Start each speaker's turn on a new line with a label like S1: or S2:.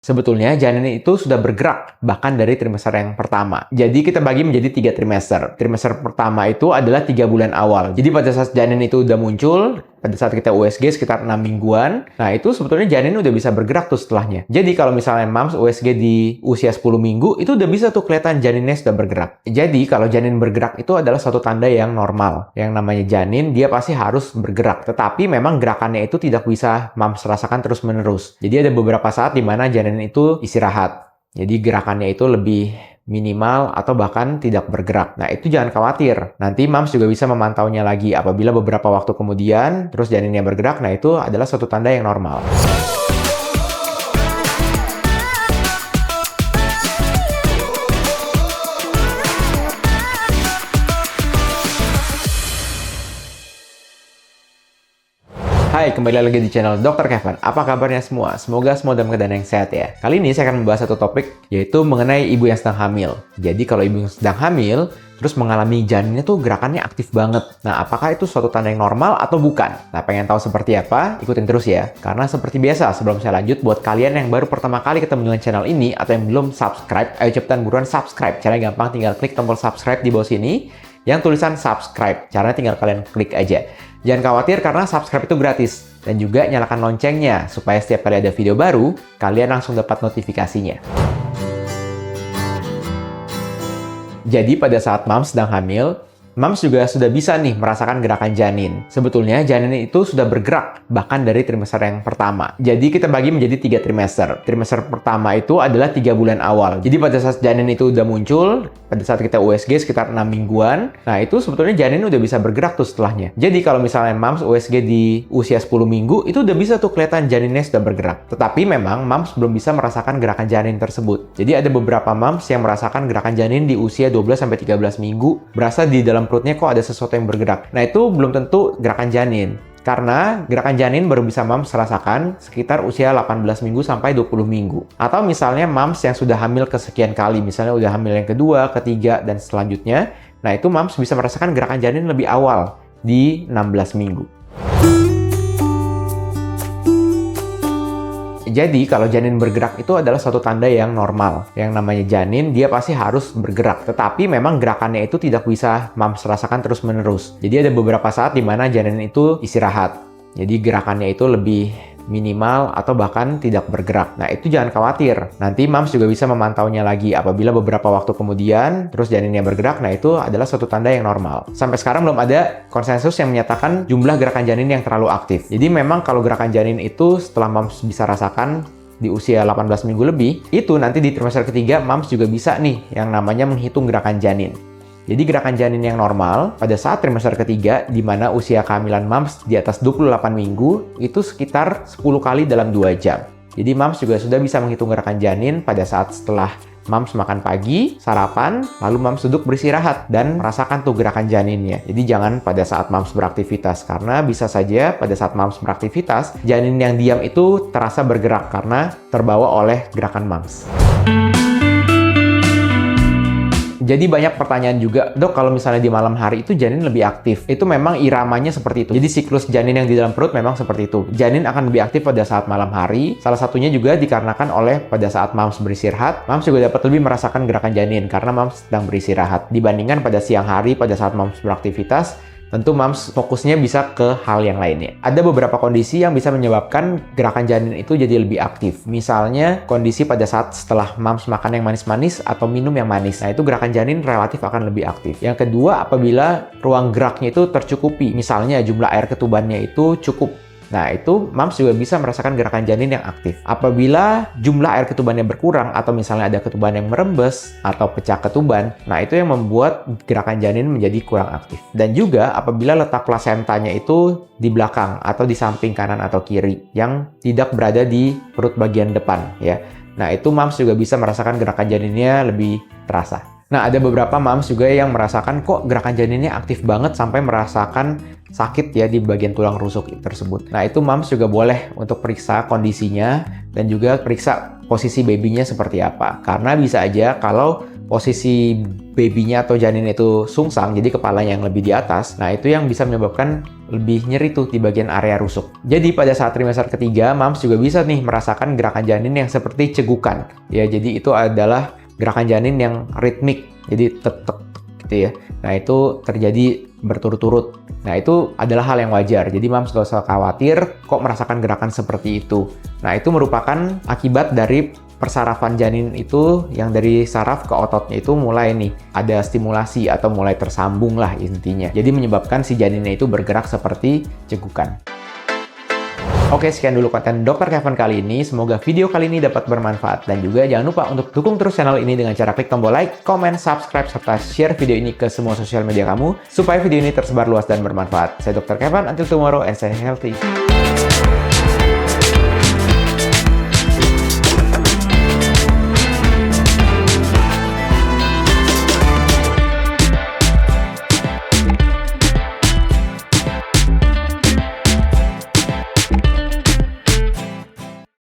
S1: Sebetulnya janin itu sudah bergerak bahkan dari trimester yang pertama. Jadi kita bagi menjadi 3 trimester. Trimester pertama itu adalah 3 bulan awal. Jadi pada saat janin itu udah muncul, pada saat kita USG sekitar 6 mingguan, nah itu sebetulnya janin udah bisa bergerak tuh setelahnya. Jadi kalau misalnya mams USG di usia 10 minggu, itu udah bisa tuh kelihatan janinnya sudah bergerak. Jadi kalau janin bergerak itu adalah suatu tanda yang normal. Yang namanya janin, dia pasti harus bergerak. Tetapi memang gerakannya itu tidak bisa mams rasakan terus-menerus. Jadi ada beberapa saat di mana janin itu istirahat. Jadi gerakannya itu lebih minimal atau bahkan tidak bergerak. Nah, itu jangan khawatir. Nanti mams juga bisa memantaunya lagi. Apabila beberapa waktu kemudian terus janinnya bergerak, nah itu adalah suatu tanda yang normal. Hai, kembali lagi di channel Dr. Kevin. Apa kabarnya semua? Semoga semua dalam keadaan yang sehat ya. Kali ini saya akan membahas satu topik, yaitu mengenai ibu yang sedang hamil. Jadi kalau ibu yang sedang hamil, terus mengalami janinnya tuh gerakannya aktif banget. Nah, apakah itu suatu tanda yang normal atau bukan? Nah, pengen tahu seperti apa? Ikutin terus ya. Karena seperti biasa, sebelum saya lanjut, buat kalian yang baru pertama kali ketemu dengan channel ini, atau yang belum subscribe, ayo cepetan buruan subscribe. Caranya gampang, tinggal klik tombol subscribe di bawah sini, yang tulisan subscribe. Caranya tinggal kalian klik aja. Jangan khawatir karena subscribe itu gratis. Dan juga nyalakan loncengnya, supaya setiap kali ada video baru, kalian langsung dapat notifikasinya. Jadi pada saat mams sedang hamil, mams juga sudah bisa nih merasakan gerakan janin. Sebetulnya janin itu sudah bergerak bahkan dari trimester yang pertama. Jadi kita bagi menjadi 3 trimester. Trimester pertama itu adalah 3 bulan awal. Jadi pada saat janin itu udah muncul, pada saat kita USG sekitar 6 mingguan, nah itu sebetulnya janin udah bisa bergerak tuh setelahnya. Jadi kalau misalnya mams USG di usia 10 minggu, itu udah bisa tuh kelihatan janinnya sudah bergerak. Tetapi memang mams belum bisa merasakan gerakan janin tersebut. Jadi ada beberapa mams yang merasakan gerakan janin di usia 12-13 minggu, berasa di dalam perutnya kok ada sesuatu yang bergerak. Nah, itu belum tentu gerakan janin. Karena gerakan janin baru bisa mams rasakan sekitar usia 18 minggu sampai 20 minggu. Atau misalnya mams yang sudah hamil kesekian kali, misalnya udah hamil yang kedua, ketiga, dan selanjutnya, nah itu mams bisa merasakan gerakan janin lebih awal, di 16 minggu. Jadi, kalau janin bergerak itu adalah suatu tanda yang normal. Yang namanya janin, dia pasti harus bergerak. Tetapi memang gerakannya itu tidak bisa mams rasakan terus-menerus. Jadi ada beberapa saat di mana janin itu istirahat. Jadi gerakannya itu lebih minimal atau bahkan tidak bergerak. Nah, itu jangan khawatir. Nanti mams juga bisa memantaunya lagi. Apabila beberapa waktu kemudian terus janinnya bergerak, nah itu adalah suatu tanda yang normal. Sampai sekarang belum ada konsensus yang menyatakan jumlah gerakan janin yang terlalu aktif. Jadi memang kalau gerakan janin itu setelah mams bisa rasakan di usia 18 minggu lebih, itu nanti di trimester ketiga mams juga bisa nih yang namanya menghitung gerakan janin. Jadi gerakan janin yang normal pada saat trimester ketiga, di mana usia kehamilan mams di atas 28 minggu, itu sekitar 10 kali dalam 2 jam. Jadi mams juga sudah bisa menghitung gerakan janin pada saat setelah mams makan pagi, sarapan, lalu mams duduk beristirahat dan merasakan tuh gerakan janinnya. Jadi jangan pada saat mams beraktivitas, karena bisa saja pada saat mams beraktivitas, janin yang diam itu terasa bergerak karena terbawa oleh gerakan mams. Jadi banyak pertanyaan juga, dok kalau misalnya di malam hari itu janin lebih aktif. Itu memang iramanya seperti itu. Jadi siklus janin yang di dalam perut memang seperti itu. Janin akan lebih aktif pada saat malam hari. Salah satunya juga dikarenakan oleh pada saat mams beristirahat, mams juga dapat lebih merasakan gerakan janin karena mams sedang beristirahat. Dibandingkan pada siang hari pada saat mams beraktivitas, tentu mams fokusnya bisa ke hal yang lainnya. Ada beberapa kondisi yang bisa menyebabkan gerakan janin itu jadi lebih aktif. Misalnya kondisi pada saat setelah mams makan yang manis-manis atau minum yang manis. Nah itu gerakan janin relatif akan lebih aktif. Yang kedua, apabila ruang geraknya itu tercukupi. Misalnya jumlah air ketubannya itu cukup. Nah, itu mams juga bisa merasakan gerakan janin yang aktif. Apabila jumlah air ketubannya berkurang atau misalnya ada ketuban yang merembes atau pecah ketuban, nah itu yang membuat gerakan janin menjadi kurang aktif. Dan juga apabila letak plasentanya itu di belakang atau di samping kanan atau kiri yang tidak berada di perut bagian depan ya. Nah, itu mams juga bisa merasakan gerakan janinnya lebih terasa. Nah, ada beberapa mams juga yang merasakan kok gerakan janinnya aktif banget sampai merasakan sakit ya di bagian tulang rusuk tersebut. Nah, itu mams juga boleh untuk periksa kondisinya dan juga periksa posisi babynya seperti apa. Karena bisa aja kalau posisi babynya atau janin itu sungsang, jadi kepalanya yang lebih di atas, nah itu yang bisa menyebabkan lebih nyeri tuh di bagian area rusuk. Jadi pada saat trimester ketiga, moms juga bisa nih merasakan gerakan janin yang seperti cegukan. Ya, jadi itu adalah gerakan janin yang ritmik, jadi tek-tek gitu ya. Nah, itu terjadi berturut-turut. Nah, itu adalah hal yang wajar. Jadi moms gak usah khawatir kok merasakan gerakan seperti itu. Nah, itu merupakan akibat dari persarafan janin itu yang dari saraf ke ototnya itu mulai nih ada stimulasi atau mulai tersambung lah intinya. Jadi menyebabkan si janinnya itu bergerak seperti cegukan. Oke, sekian dulu konten Dr. Kevin kali ini. Semoga video kali ini dapat bermanfaat. Dan juga jangan lupa untuk dukung terus channel ini dengan cara klik tombol like, comment, subscribe, serta share video ini ke semua sosial media kamu supaya video ini tersebar luas dan bermanfaat. Saya Dr. Kevin, until tomorrow and stay healthy.